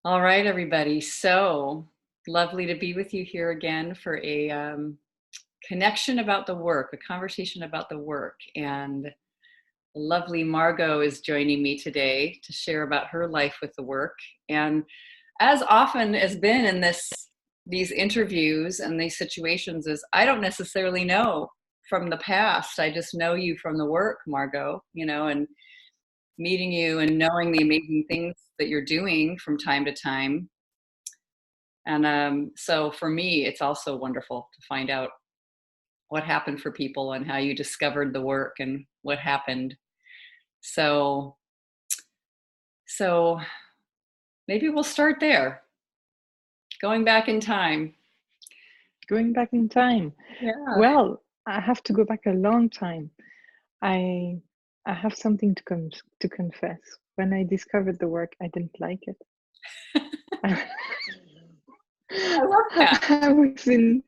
All right, everybody. So lovely to be with you here again for a connection about the work, a conversation about the work. And lovely Margot is joining me today to share about her life with the work. And as often has been in these interviews and these situations, is I don't necessarily know from the past. I just know you from the work, Margot. And meeting you and knowing the amazing things that you're doing from time to time. And so for me, it's also wonderful to find out what happened for people and how you discovered the work and what happened. So, so maybe we'll start there, going back in time. Going back in time. Yeah. Well, I have to go back a long time. I I have something to confess. When I discovered the work, I didn't like it. I love that. I was in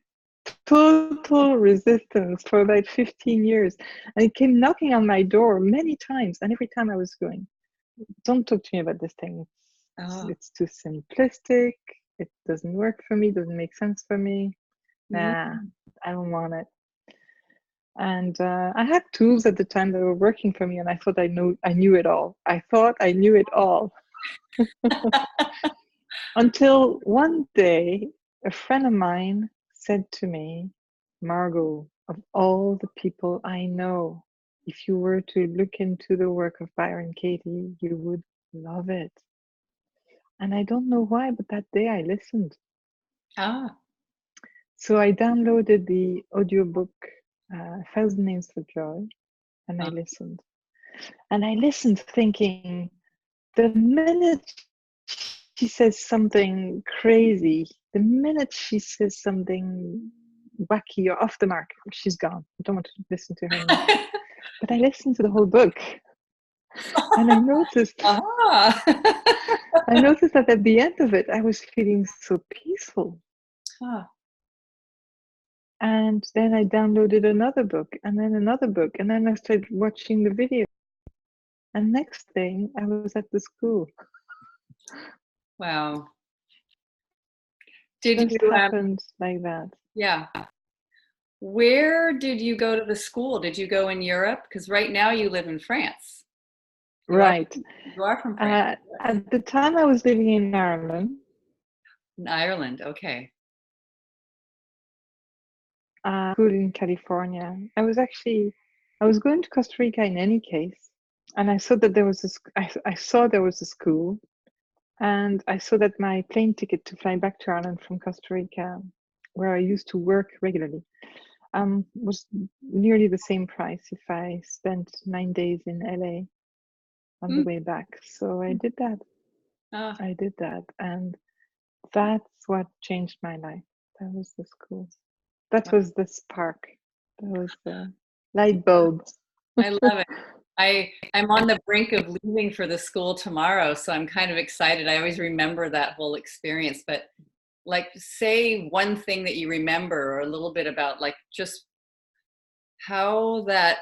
total resistance for about 15 years. And it came knocking on my door many times. And every time I was going, don't talk to me about this thing. Oh, It's too simplistic. It doesn't work for me, doesn't make sense for me. Nah, mm. I don't want it. And I had tools at the time that were working for me, and I thought I knew it all. I thought I knew it all until one day a friend of mine said to me, "Margot, of all the people I know, if you were to look into the work of Byron Katie, you would love it." And I don't know why, but that day I listened. Ah, So I downloaded the audiobook, 1,000 Names for Joy, and I ah. listened. And I listened thinking, the minute she says something crazy, the minute she says something wacky or off the mark, she's gone. I don't want to listen to her anymore. But I listened to the whole book, and Ah. I noticed that at the end of it, I was feeling so peaceful. Ah. And then I downloaded another book, and then another book, and then I started watching the video. And next thing, I was at the school. Wow. Did Just you, happened like that. yeah. Where did you go to the school? Did you go in Europe? Because right now you live in France. You are Right. you are from France. At the time, I was living in Ireland, In Ireland. Okay. school in California. I was going to Costa Rica in any case, and I saw that there was I saw there was a school, and I saw that my plane ticket to fly back to Ireland from Costa Rica, where I used to work regularly, was nearly the same price if I spent 9 days in LA on the Mm. way back. So I did that. Ah, I did that, and that's what changed my life. That was the school. That was the spark. That was the light bulb. I love it. I'm on the brink of leaving for the school tomorrow, so I'm kind of excited. I always remember that whole experience, but like say one thing that you remember or a little bit about like just how that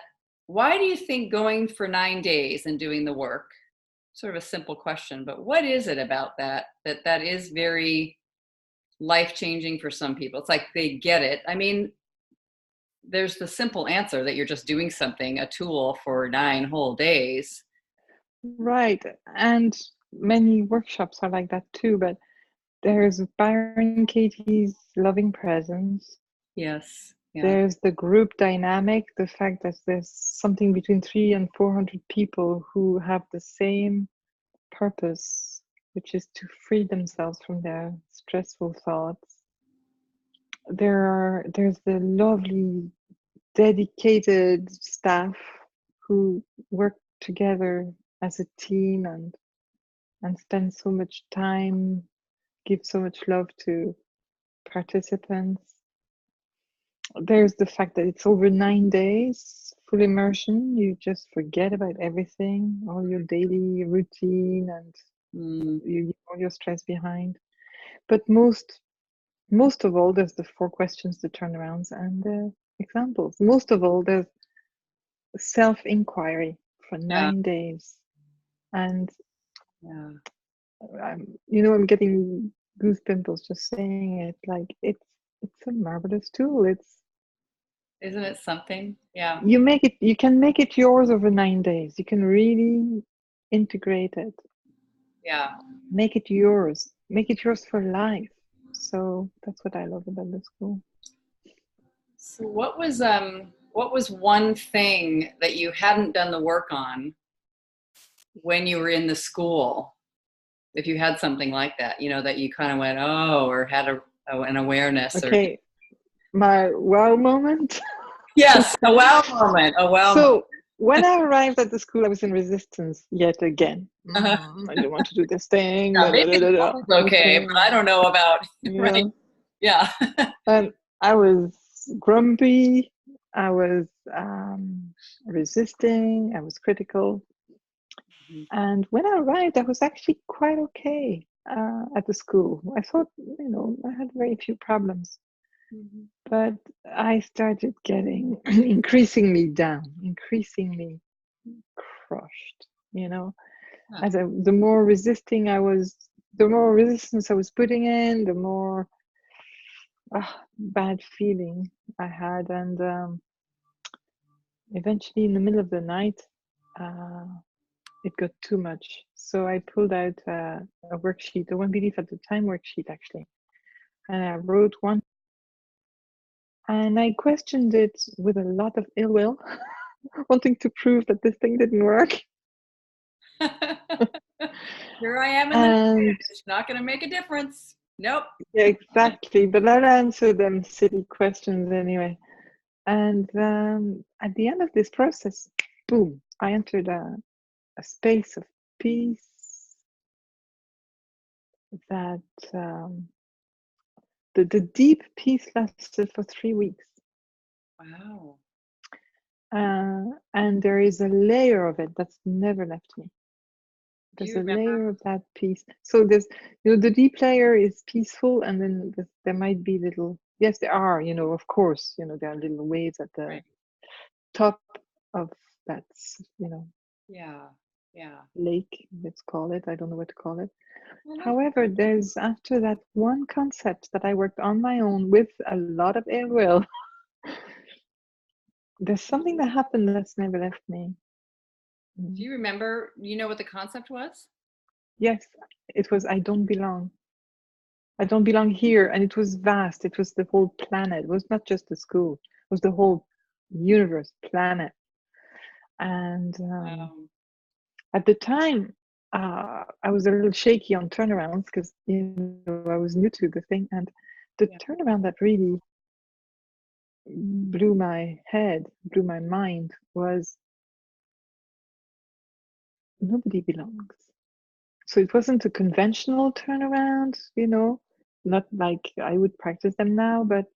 why do you think going for 9 days and doing the work? Sort of a simple question, but what is it about that is very life changing for some people? It's like they get it. I mean, there's the simple answer that you're just doing something, a tool for 9 whole days. Right. And many workshops are like that too, but there's Byron Katie's loving presence. Yes. Yeah. There's the group dynamic, the fact that there's something between 300 and 400 people who have the same purpose, which is to free themselves from their stressful thoughts. There's the lovely dedicated staff who work together as a team and spend so much time, give so much love to participants. There's the fact that it's over 9 days, full immersion. You just forget about everything, all your daily routine, and Mm, you leave all your stress behind. But most of all, there's the 4 questions, the turnarounds, and the examples. Most of all, there's self-inquiry for yeah. 9 days. And Yeah. I'm getting goose pimples just saying it. Like it's a marvelous tool. Isn't it something? Yeah. You can make it yours over 9 days. You can really integrate it, Yeah. make it yours for life. So that's what I love about the school. So what was one thing that you hadn't done the work on when you were in the school? If you had something like that, that you kind of went, oh, or had an awareness or Okay, my wow moment. yes, a wow moment, a wow moment. So when I arrived at the school, I was in resistance yet again. Uh-huh. I don't want to do this thing. Yeah, Da, da, maybe da, the da, da. school is okay, Okay, but I don't know about right. yeah. Yeah. And I was grumpy. I was resisting. I was critical. And when I arrived, I was actually quite okay at the school. I thought, I had very few problems. Mhm. But I started getting increasingly down, increasingly crushed, Huh. as the more resisting I was, the more resistance I was putting in, the more bad feeling I had. And eventually, in the middle of the night, uh, it got too much. So I pulled out a worksheet, a One Belief at the Time worksheet, actually. And I wrote one, and I questioned it with a lot of ill will, wanting to prove that this thing didn't work. Here I am in the And it's not going to make a difference. Nope. yeah, exactly, but I'll answer them silly questions anyway. And at the end of this process, boom, I entered a space of peace that the deep peace lasted for 3 weeks. Wow. And there is a layer of it that's never left me. Do There's you a remember? layer of that peace. So there's, the deep layer is peaceful, and then there might be little, yes, there are, of course, there are little waves at the Right. top of that, Yeah. Yeah. lake, let's call it. I don't know what to call it. Well, no. However, there's after that one concept that I worked on my own with a lot of ill will. There's something that happened that's never left me. Do you remember, what the concept was? Yes, it was I don't belong. I don't belong here. And it was vast. It was the whole planet. It was not just the school. It was the whole universe, planet. And Um, at the time, I was a little shaky on turnarounds because I was new to the thing. And the yeah. turnaround that really blew my head, blew my mind was nobody belongs. So it wasn't a conventional turnaround, not like I would practice them now, but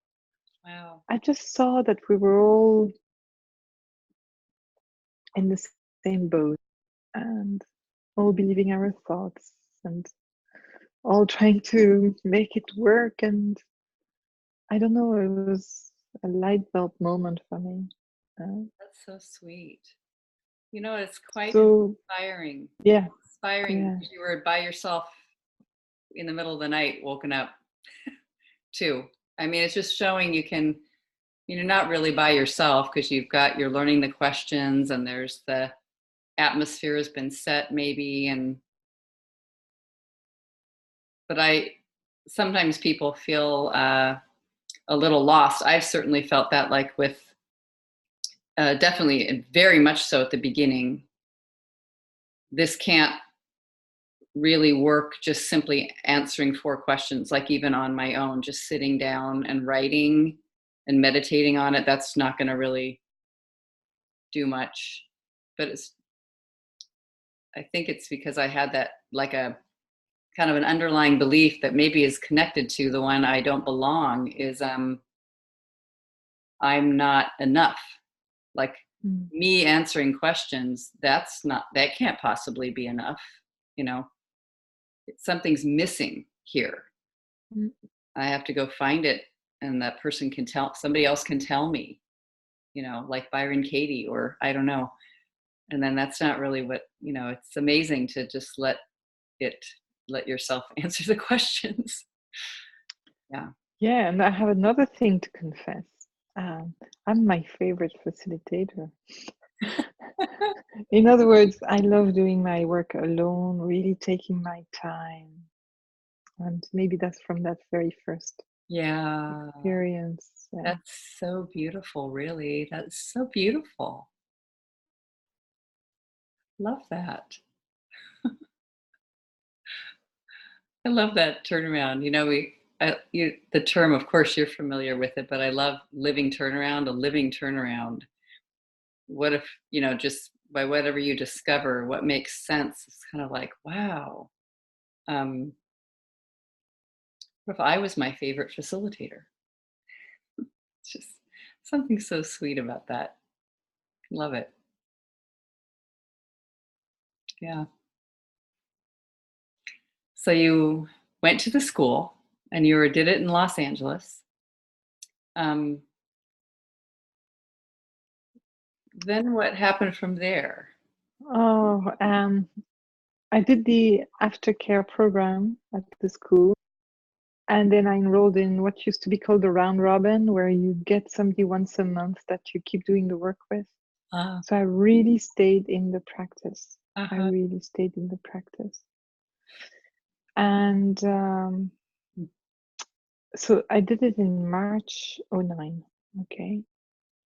Wow. I just saw that we were all in the same boat and all believing our thoughts and all trying to make it work. And I don't know, it was a light bulb moment for me. That's so sweet. It's quite So, inspiring. yeah, Inspiring yeah. because you were by yourself in the middle of the night, woken up too. I mean, it's just showing you can, not really by yourself because you're learning the questions and there's the atmosphere has been set maybe. But sometimes people feel a little lost. I've certainly felt that like with definitely and very much so at the beginning. This can't really work just simply answering 4 questions, like even on my own, just sitting down and writing and meditating on it. That's not going to really do much. But I think it's because I had that like a kind of an underlying belief that maybe is connected to the one I don't belong is I'm not enough. Like Mm. me answering questions, that can't possibly be enough. You know, something's missing here. Mm. I have to go find it, and that person somebody else can tell me, like Byron Katie, or I don't know. And then that's not really what, it's amazing to just let it let yourself answer the questions. Yeah. Yeah, and I have another thing to confess. I'm my favorite facilitator. In other words, I love doing my work alone, really taking my time. And maybe that's from that very first Yeah. experience. Yeah. That's so beautiful, really. That's so beautiful. Love that. I love that turnaround. The term, of course, you're familiar with it, but I love living turnaround, a living turnaround. What if, just by whatever you discover, what makes sense? It's kind of like, wow. Um, what if I was my favorite facilitator? It's just something so sweet about that. Love it. Yeah. So you went to the school and did it in Los Angeles. Um, then what happened from there? Oh, I did the aftercare program at the school. And then I enrolled in what used to be called the round robin, where you get somebody once a month that you keep doing the work with. Uh, So I really stayed in the practice. I uh-huh. really stayed in the practice. And so I did it in March '09. Okay.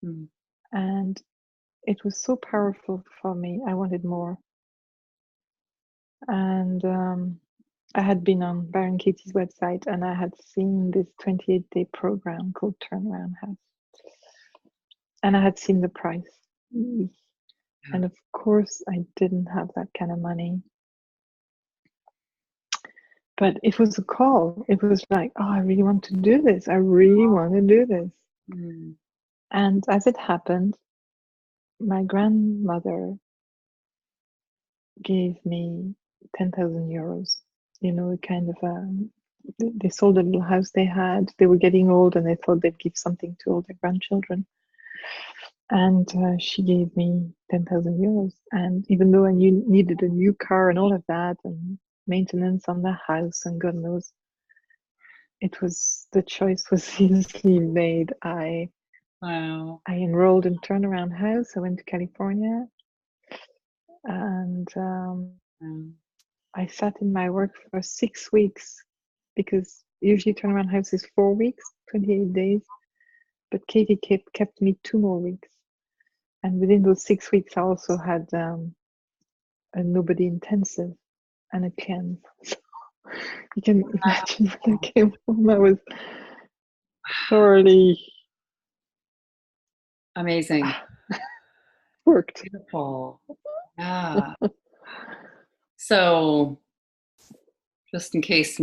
Mm. And it was so powerful for me. I wanted more. And I had been on Byron Katie's website and I had seen this 28-day program called Turnaround House. And I had seen the price. Yeah. And of course, I didn't have that kind of money. But it was a call. It was like, oh, I really want to do this. I really want to do this. Mm. And as it happened, my grandmother gave me 10,000 euros. Kind of, they sold a little house they had. They were getting old and they thought they'd give something to all their grandchildren. And she gave me 10,000 euros. And even though I needed a new car and all of that, and maintenance on the house, and God knows, the choice was easily made. Wow. I enrolled in Turnaround House. I went to California, and Mm. I sat in my work for 6 weeks, because usually Turnaround House is 4 weeks, 28 days. But Katie kept me 2 more weeks. And within those 6 weeks, I also had a nobody intensive and a cleanse. You can imagine when I came home, I was thoroughly Amazing. worked. Beautiful. Yeah. So, just in case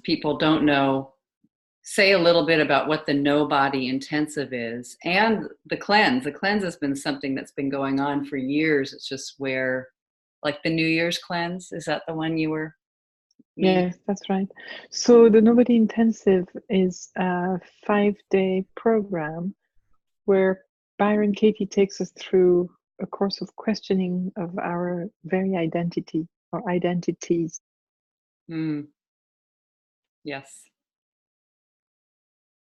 people don't know, say a little bit about what the No Body Intensive is and the cleanse. The cleanse has been something that's been going on for years. It's just where, like the New Year's cleanse, is that the one you were meaning? Yes, that's right. So the Nobody Intensive is a 5-day program where Byron Katie takes us through a course of questioning of our very identity or identities. Mm. Yes.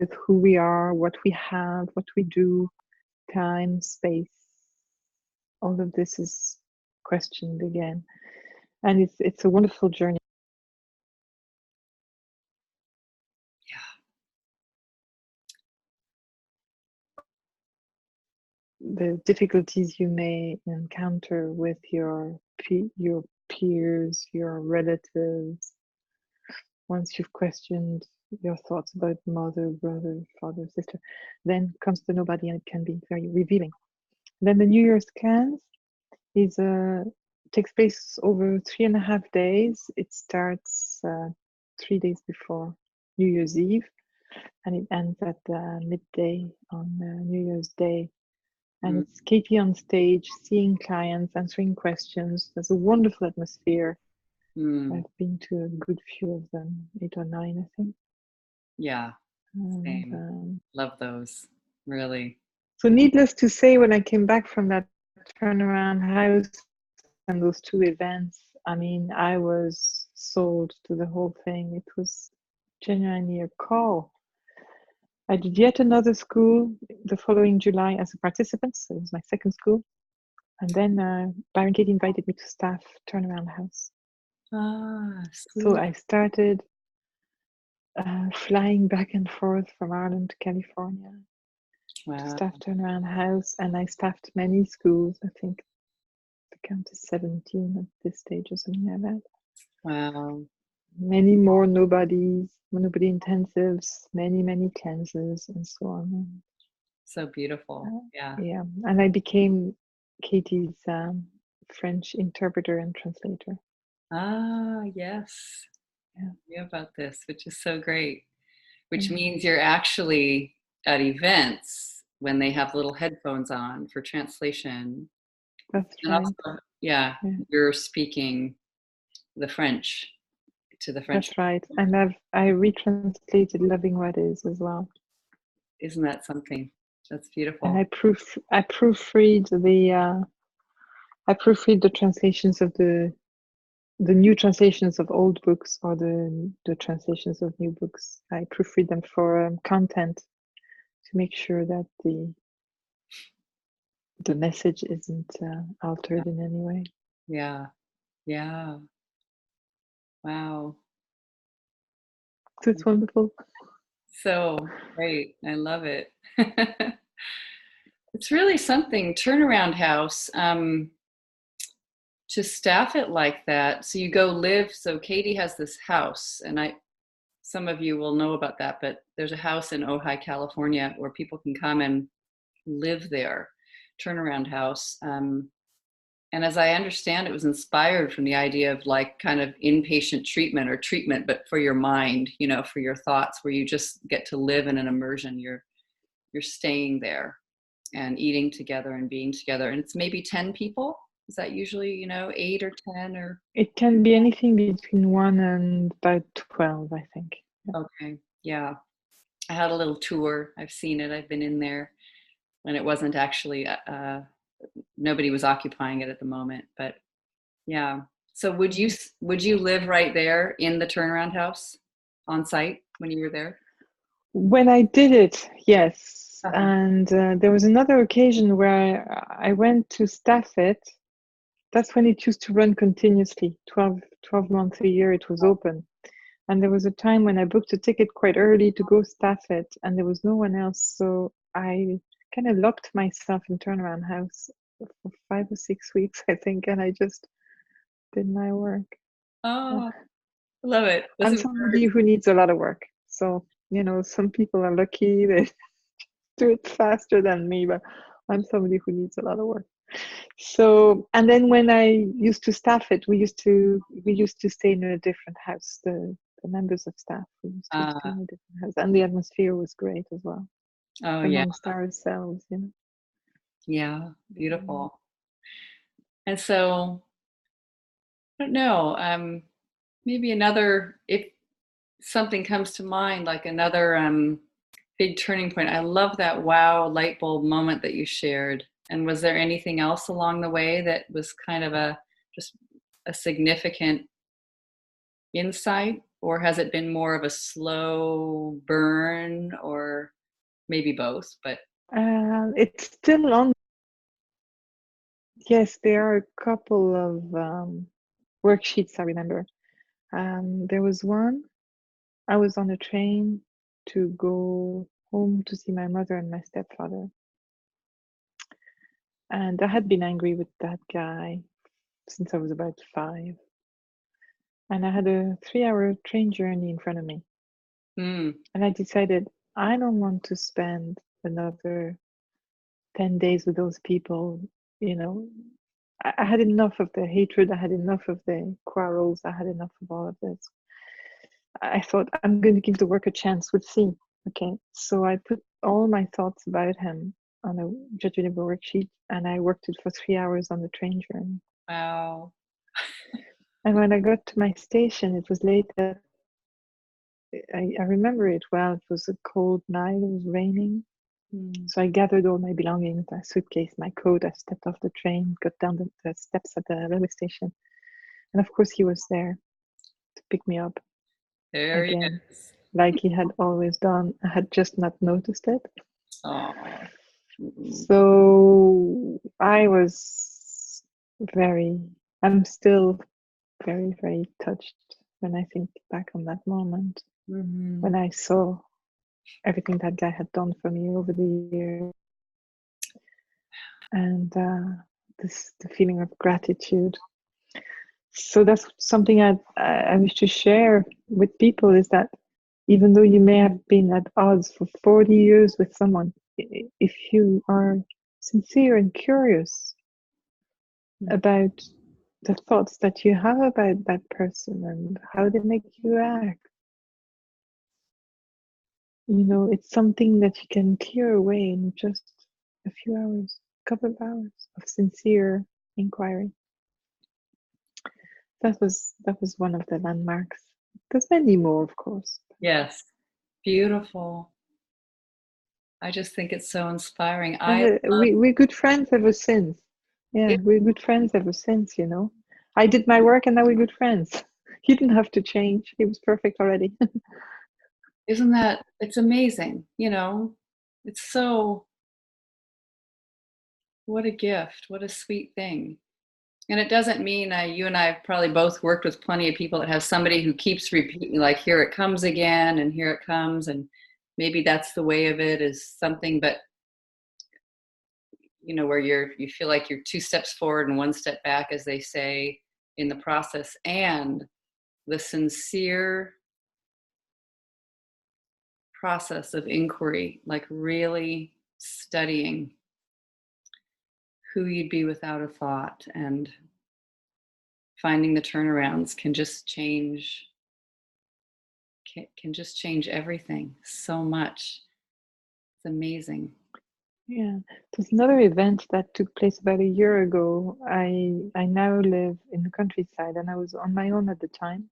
With who we are, what we have, what we do, time, space. All of this is questioned again. And it's a wonderful journey. The difficulties you may encounter with your peers, your relatives, once you've questioned your thoughts about mother, brother, father, sister, then comes the nobody, and it can be very revealing. Then the New Year's cleanse takes place over 3.5 days. It starts 3 days before New Year's Eve, and it ends at midday on New Year's Day. And Mm. it's Katie on stage, seeing clients, answering questions. There's a wonderful atmosphere. Mm. I've been to a good few of them, 8 or 9, I think. Yeah. And Same. Love those. Really. so, needless to say, when I came back from that turnaround house and those 2 events, I mean, I was sold to the whole thing. It was genuinely a call. I did yet another school the following July as a participant, so it was my second school. And then Byron Katie invited me to staff Turnaround House. Ah, So sweet. I started flying back and forth from Ireland to California to Wow. staff Turnaround House, and I staffed many schools. I think the count is 17 at this stage or something like that. Wow. Many more nobody intensives, many cleanses, and so on. So beautiful. Yeah. Yeah, and I became Katie's French interpreter and translator. Ah, yes. Yeah. Yeah, about this, which is so great. Which Yeah. means you're actually at events when they have little headphones on for translation. That's And right. also, yeah, Yeah, you're speaking the French to the French. that's right. And I retranslated Loving What Is as well. Isn't that something? That's And beautiful. I proofread the translations of the new translations of old books, or the translations of new books. I proofread them for content to make sure that the message isn't altered in any way. Yeah. Yeah. Wow. So it's wonderful. So great. I love it. It's really something. Turnaround House. To staff it like that. So you go live. So Katie has this house, and some of you will know about that, but there's a house in Ojai, California, where people can come and live there. Turnaround House. And as I understand, it was inspired from the idea of like kind of inpatient treatment, or treatment, but for your mind, for your thoughts, where you just get to live in an immersion. You're staying there and eating together and being together. And it's maybe 10 people. Is that usually, 8 or 10 or? It can be anything between 1 and about 12, I think. Yeah. Okay. Yeah. I had a little tour. I've seen it. I've been in there when it wasn't actually, nobody was occupying it at the moment, but yeah. So would you live right there in the turnaround house on site when you were there? When I did it, yes. Uh-huh. And there was another occasion where I went to staff it. That's when it used to run continuously, 12 months a year it was open. And there was a time when I booked a ticket quite early to go staff it, and there was no one else. So I kind of locked myself in Turnaround House for 5 or 6 weeks, I think, and I just did my work. Oh, love it. Was I'm it somebody who needs a lot of work. So, some people are lucky, they do it faster than me, but I'm somebody who needs a lot of work. So, and then when I used to staff it, we used to stay in a different house. The members of staff, we used to stay in a different house, and the atmosphere was great as well, oh yeah. amongst ourselves. Yeah, beautiful. And so I don't know, maybe if something comes to mind, like another big turning point. I love that wow light bulb moment that you shared. And was there anything else along the way that was kind of just a significant insight, or has it been more of a slow burn, or maybe both? But It's still on. Yes, there are a couple of worksheets I remember. There was one. I was on a train to go home to see my mother and my stepfather. And I had been angry with that guy since I was about 5. And I had a 3-hour train journey in front of me. mm, And I decided I don't want to spend another 10 days with those people. I had enough of the hatred. I had enough of the quarrels. I had enough of all of this. I thought, I'm going to give the work a chance. We'll see. Okay. So I put all my thoughts about him on a judgment worksheet, and I worked it for 3 hours on the train journey. wow. And when I got to my station, it was late. I remember it well. It was a cold night. It was raining. So I gathered all my belongings, my suitcase, my coat. I stepped off the train, got down the steps at the railway station. And of course, he was there pick me up There he again, is. like he had always done. I had just not noticed it. Oh. So I'm still very, very touched when I think back on that moment, Mm-hmm. when I saw everything that guy had done for me over the years. And the feeling of gratitude. So that's something I wish to share with people, is that even though you may have been at odds for 40 years with someone, if you are sincere and curious about the thoughts that you have about that person and how they make you act, it's something that you can clear away in just a few hours, a couple of hours of sincere inquiry. That was one of the landmarks. There's many more, of course. Yes. Beautiful. I just think it's so inspiring. We're good friends ever since. Yeah, we're good friends ever since, I did my work and now we're good friends. He didn't have to change. He was perfect already. Isn't that, it's amazing, it's so, what a gift, what a sweet thing. And it doesn't mean you and I have probably both worked with plenty of people that have somebody who keeps repeating, like, here it comes again, and here it comes. And maybe that's the way of it, is something, but where you feel like you're 2 steps forward and 1 step back, as they say, in the process. And the sincere process of inquiry, like really studying who you'd be without a thought, and finding the turnarounds can just change everything so much. It's amazing. Yeah, there's another event that took place about a year ago. I now live in the countryside, and I was on my own at the time,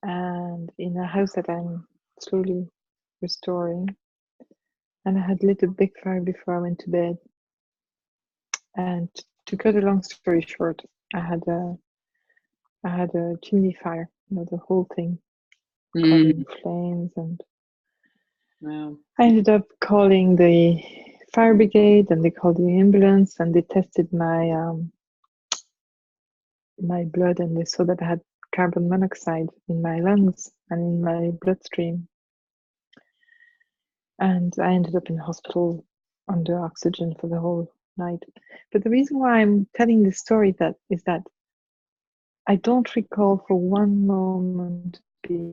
and in a house that I'm slowly restoring. And I had lit a big fire before I went to bed. And to cut a long story short, I had a chimney fire, the whole thing caught in flames, and Wow. I ended up calling the fire brigade, and they called the ambulance, and they tested my my blood, and they saw that I had carbon monoxide in my lungs and in my bloodstream. And I ended up in hospital under oxygen for the whole night. But the reason why I'm telling this story is that I don't recall for one moment being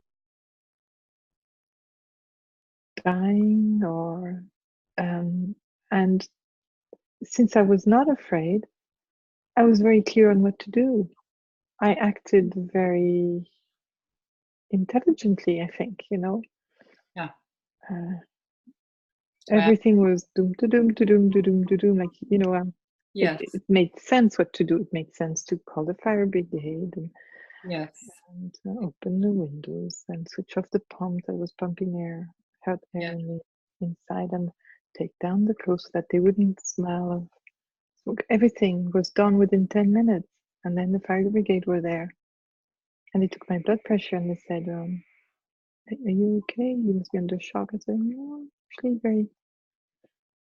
dying, or and since I was not afraid, I was very clear on what to do. I acted very intelligently, I think, Yeah. Everything was doom to doom to doom to doom to doom, like, Yes. it made sense what to do. It made sense to call the fire brigade, Yes. and open the windows and switch off the pump that was pumping hot air Yes. inside, and take down the clothes so that they wouldn't smell of smoke. Everything was done within 10 minutes. And then the fire brigade were there, and they took my blood pressure, and they said, are you okay? You must be under shock. I said, no, actually very,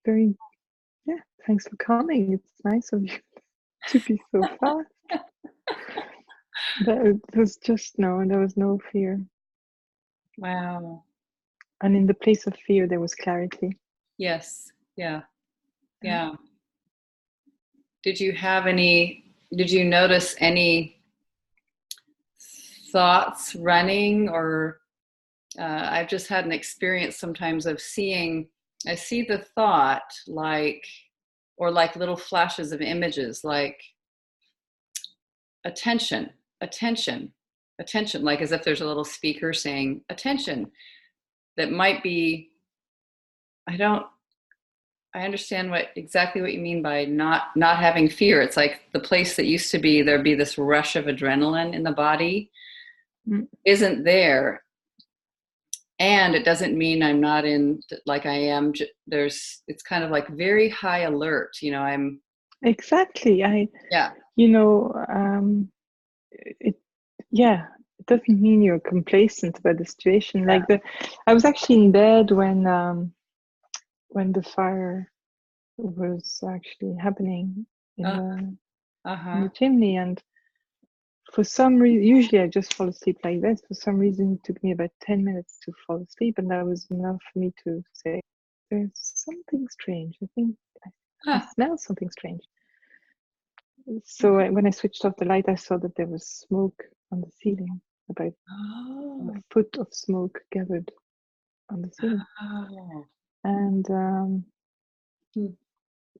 very, yeah, thanks for coming. It's nice of you to be so fast. It was just there was no fear. Wow. And in the place of fear, there was clarity. Yes. Yeah. Yeah. Did you notice any thoughts running, or I've just had an experience sometimes of I see the thought like little flashes of images, like attention, attention, attention, like as if there's a little speaker saying attention. That might be, I understand exactly what you mean by not having fear. It's like the place that used to be, there'd be this rush of adrenaline in the body, isn't there. And it doesn't mean I'm not in, like I am. It's kind of like very high alert. I'm. Exactly. Yeah. It, yeah, doesn't mean you're complacent about the situation. Yeah. I was actually in bed when the fire was actually happening in Uh, the uh-huh. chimney, and for some reason, usually I just fall asleep like this. For some reason, it took me about 10 minutes to fall asleep, and that was enough for me to say, "There's something strange. I think I Huh. smell something strange." So when I switched off the light, I saw that there was smoke on the ceiling, about a Oh. foot of smoke gathered on the ceiling. Oh. And Hmm.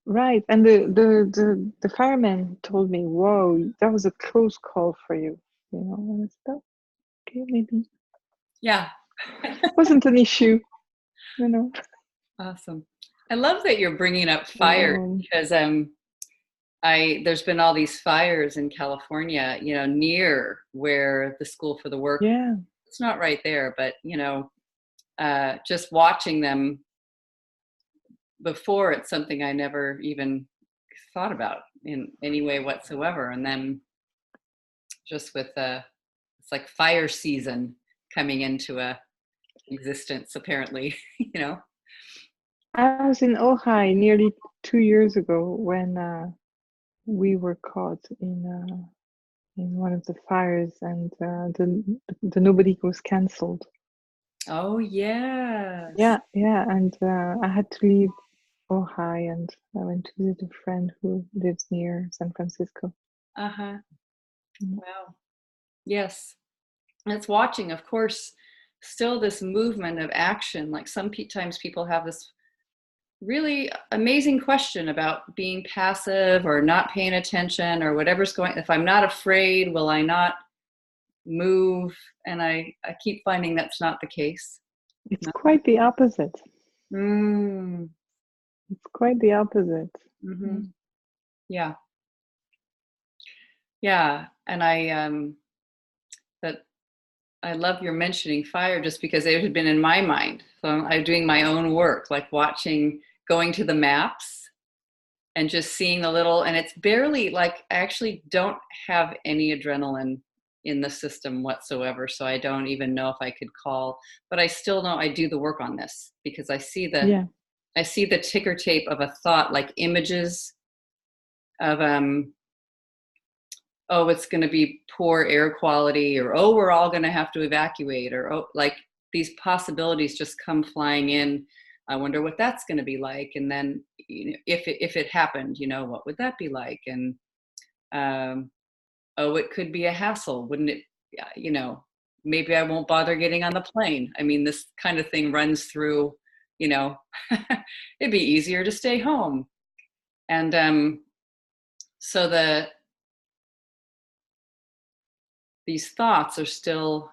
right, and the fireman told me, "Whoa, that was a close call for you," And I said, "Oh, okay, maybe Yeah. wasn't an issue, you know." Awesome. I love that you're bringing up fire So because I there's been all these fires in California, near where the School for the Work. yeah, It's not right there, but just watching them before, it's something I never even thought about in any way whatsoever. And then just with it's like fire season coming into existence, apparently, you know. I was in Ojai nearly 2 years ago when we were caught in one of the fires, and the Nobody was cancelled. Oh yes. Yeah, and I had to leave Ojai, and I went to visit a friend who lives near San Francisco. Uh-huh. Mm. Wow. Yes. And it's watching, of course, still this movement of action. Like times people have this really amazing question about being passive or not paying attention or whatever's going. If I'm not afraid, will I not move? And I keep finding that's not the case. It's No. quite the opposite. Mm, It's quite the opposite. hmm. Mm. Yeah. Yeah. And that I love your mentioning fire just because it had been in my mind. So I'm doing my own work, like going to the maps and just seeing a little, and it's barely like I actually don't have any adrenaline in the system whatsoever. So I don't even know if I could call, but I still know I do the work on this because Yeah. I see the ticker tape of a thought, like images of oh, it's going to be poor air quality, or oh, we're all going to have to evacuate, or oh, like these possibilities just come flying in. I wonder what that's going to be like, and then if it happened, what would that be like? And um, oh, it could be a hassle, wouldn't it? Yeah, maybe I won't bother getting on the plane. I mean, this kind of thing runs through. You know, it'd be easier to stay home, and so these thoughts are still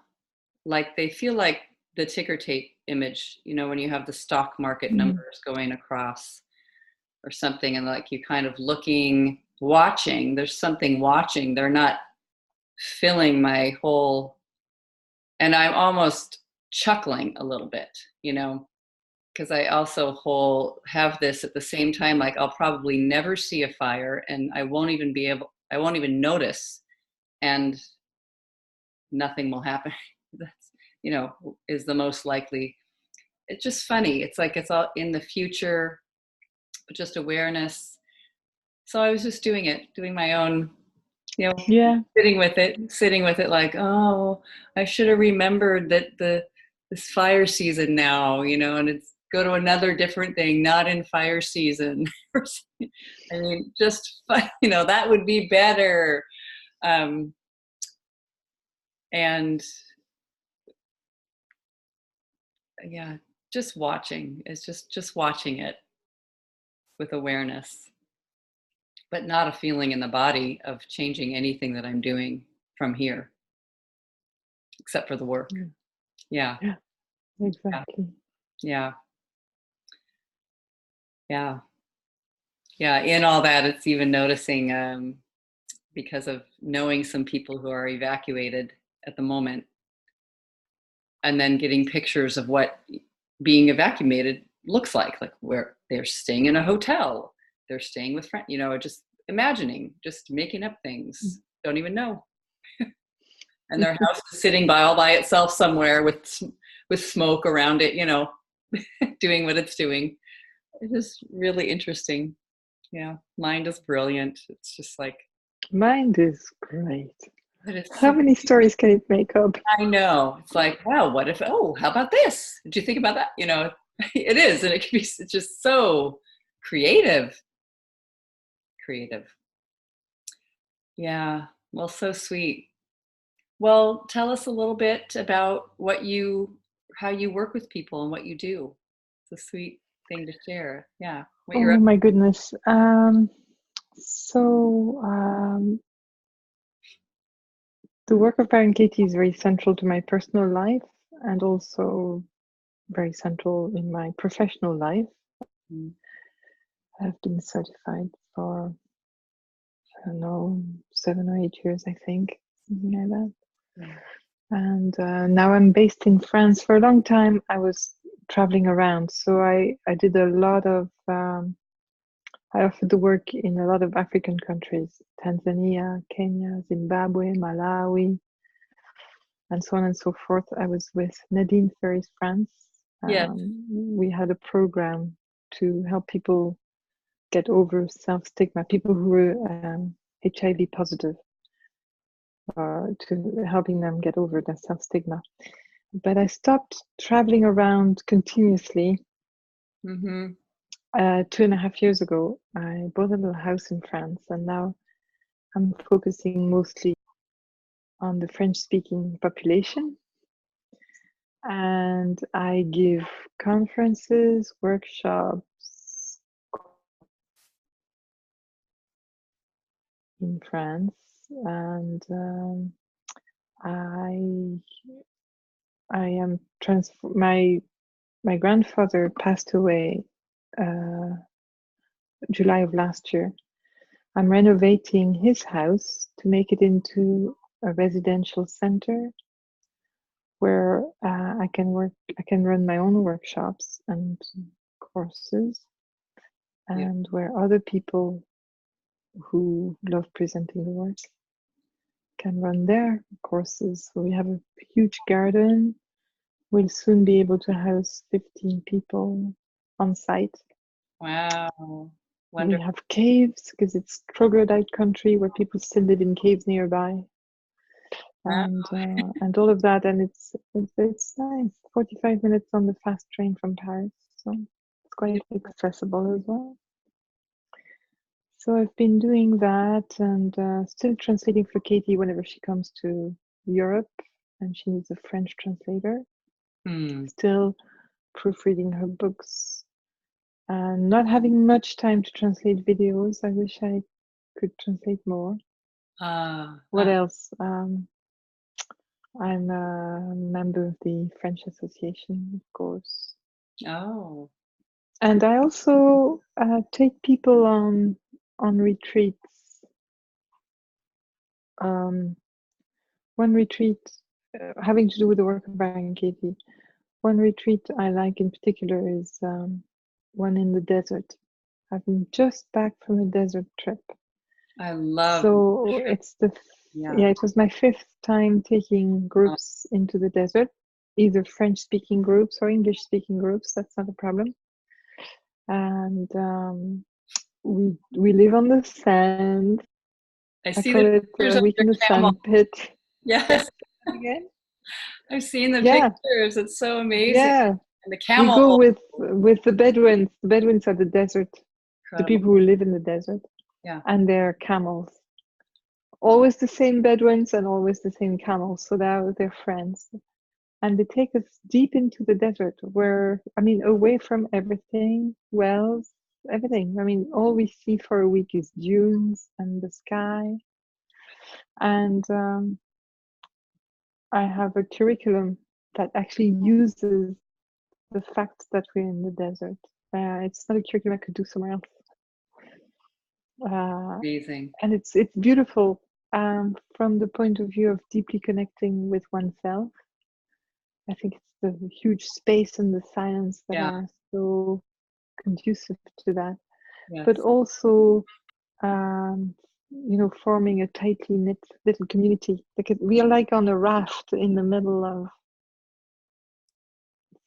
like they feel like the ticker tape image, when you have the stock market Mm. numbers going across or something, and like you kind of there's something watching. They're not filling my whole, and I'm almost chuckling a little bit, because I also have this at the same time, like I'll probably never see a fire and I won't even notice, and nothing will happen. That's, is the most likely. It's just funny. It's like it's all in the future, but just awareness. So I was just doing my own, Yeah. sitting with it like, oh, I should have remembered that this fire season now, and it's go to another different thing, not in fire season. I mean, just, that would be better. And yeah, just watching. It's just watching it with awareness, but not a feeling in the body of changing anything that I'm doing from here, except for the work. Mm. Yeah, Yeah, yeah, exactly. yeah, yeah, yeah. In all that, it's even noticing because of knowing some people who are evacuated at the moment, and then getting pictures of what being evacuated looks like where they're staying in a hotel, they're staying with friends, just imagining, just making up Mm. things, don't even know. and their house is sitting all by itself somewhere with smoke around it, you know, doing what it's doing. It is really interesting. Yeah, mind is brilliant. It's just like, Mind is great. but it's How so, many stories can it make up? I know. It's like, wow, what if, oh, how about this? Did you think about that? You know, it is, and it can be it's just so creative. Creative. Yeah. Well, so sweet. Well, tell us a little bit about how you work with people and what you do. It's a sweet thing to share. Yeah. What you're Oh up my goodness. So the work of Byron Katie is very central to my personal life and also very central in my professional life. to. I've been certified for, I don't know, 7 or 8 years, I think, something like that. Yeah. And now I'm based in France. For a long time, I was traveling around. So I did a lot of, I offered the work in a lot of African countries, Tanzania, Kenya, Zimbabwe, Malawi, and so on and so forth. I was with Nadine Ferris France. Yes. We had a program to help people get over self-stigma, people who were HIV positive, to helping them get over their self-stigma. But I stopped traveling around continuously. Mm-hmm. 2.5 years ago. I bought a little house in France, and now I'm focusing mostly on the French-speaking population. And I give conferences, workshops in France, and I am my grandfather passed away July of last year. I'm renovating his house to make it into a residential center where I can run my own workshops and courses, Yeah. and where other people who love presenting the work can run their courses. So we have a huge garden. We'll soon be able to house 15 people on site. Wow. We Wonderful. have caves because it's troglodyte country where people still live in caves nearby, Wow. and all of that. And it's nice. 45 minutes on the fast train from Paris, so it's quite accessible as well. So I've been doing that and still translating for Katie whenever she comes to Europe and she needs a French translator. Hmm. Still proofreading her books and not having much time to translate videos. I wish I could translate more. What else? I'm a member of the French Association, of course. Oh. And I also take people on retreats. One retreat having to do with the work of Byron Katie. One retreat I like in particular is one in the desert. I've been just back from a desert trip. I love. So it's Yeah. it was my 5th time taking groups into the desert, either French speaking groups or English speaking groups. That's not a problem. And we live on the sand. I I see call the it pictures a of week your in the camel. sand pit. Yes. Again? I've seen the Yeah, pictures. It's so amazing. yeah. And the We camel. go with the Bedouins. The Bedouins are the desert, the Incredible. people who live in the desert, Yeah. and their camels. Always the same Bedouins and always the same camels. So they're friends. And they take us deep into the desert where, I mean, away from everything, wells, everything. I mean, all we see for a week is dunes and the sky. And I have a curriculum that actually uses the fact that we're in the desert. It's not a curriculum I could do somewhere else. Amazing. And it's beautiful from the point of view of deeply connecting with oneself. I think it's the huge space and the silence that Yeah. are so conducive to that. Yes. But also, um, forming a tightly knit little community. We are like on a raft in the middle of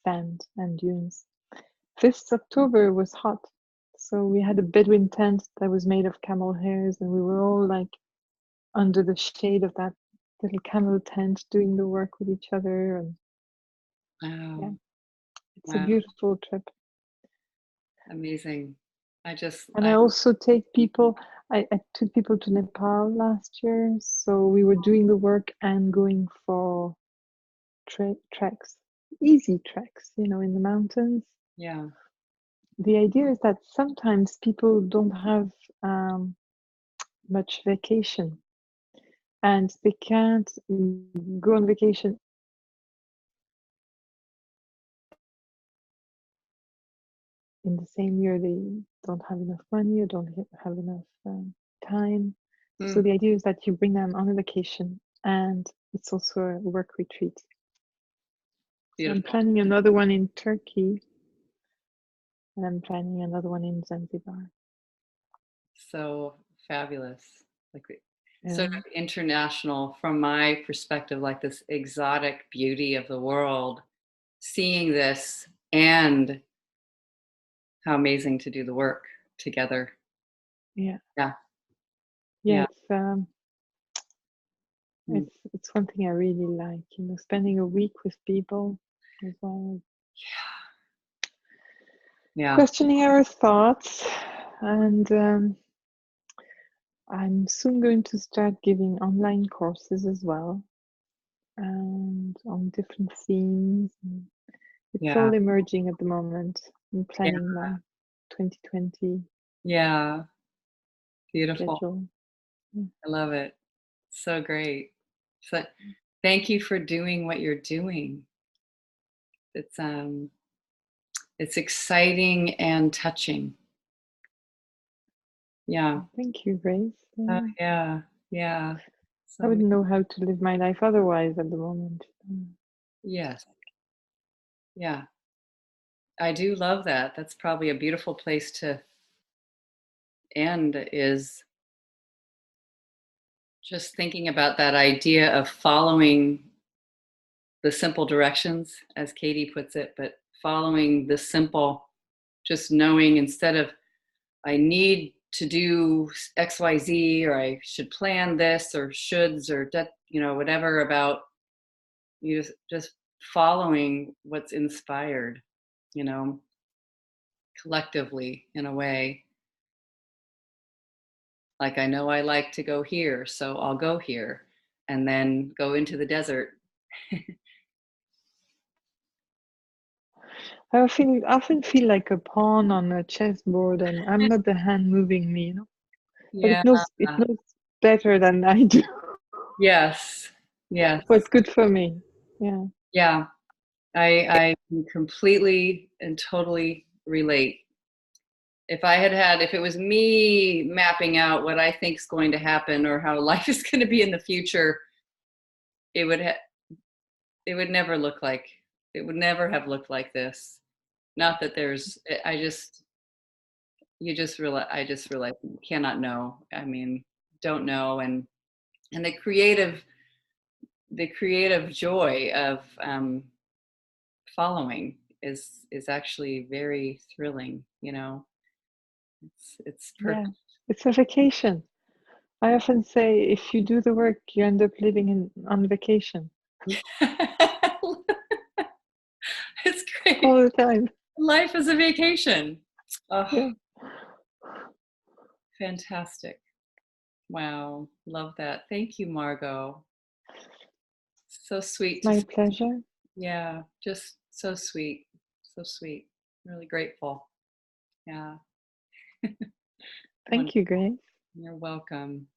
sand and dunes. 5th October was hot, so we had a Bedouin tent that was made of camel hairs, and we were all like under the shade of that little camel tent doing the work with each other. And yeah, Wow. it's a Wow. beautiful trip. Amazing. And I also take people, I took people to Nepal last year, so we were doing the work and going for treks, easy treks, in the mountains. yeah. The idea is that sometimes people don't have much vacation, and they can't go on vacation in the same year. They don't have enough money or don't have enough time. So Mm, the idea is that you bring them on a vacation, and it's also a work retreat. So I'm beautiful. planning another one in Turkey, and I'm planning another one in Zanzibar. So fabulous. Like sort Yeah, of international from my perspective, like this exotic beauty of the world, seeing this and how amazing to do the work together. yeah, Yeah. yeah. Yeah. Mm. It's one thing I really like. Spending a week with people as well, Yeah. questioning our thoughts, and I'm soon going to start giving online courses as well, and on different themes. It's Yeah. all emerging at the moment. I'm Yeah. planning my 2020 Yeah. Beautiful. schedule. Yeah. I love it. So great. So thank you for doing what you're doing. It's exciting and touching. Yeah. Thank you, Grace. Yeah. Yeah. Yeah. I So wouldn't know how to live my life otherwise at the moment. yes. Yeah. I do love that. That's probably a beautiful place to end, is just thinking about that idea of following the simple directions, as Katie puts it, but following the simple, just knowing instead of I need to do XYZ, or I should plan this, or shoulds, or that, whatever, about you just following what's inspired, you know, collectively in a way. Like I know I like to go here, so I'll go here and then go into the desert. I often feel like a pawn on a chessboard, and I'm not the hand moving me, But Yeah. it knows better than I do Yes. Yes. what's good for me. Yeah. Yeah. I can completely and totally relate. If it was me mapping out what I think is going to happen or how life is going to be in the future, it would it would never look like it would never have looked like this. Not that there's I just you just realize I just realize you cannot know. I mean, don't know. And the creative joy of following is actually very thrilling. It's Yeah. perfect. It's a vacation. I often say if you do the work, you end up living on vacation It's great. all the time. Life is a vacation. Oh, Yeah. fantastic. Wow. Love that. Thank you, Margot. So sweet to My see. pleasure. Yeah, just so sweet. So sweet. Really grateful. Yeah. Thank Wonderful. you, Grace. You're welcome.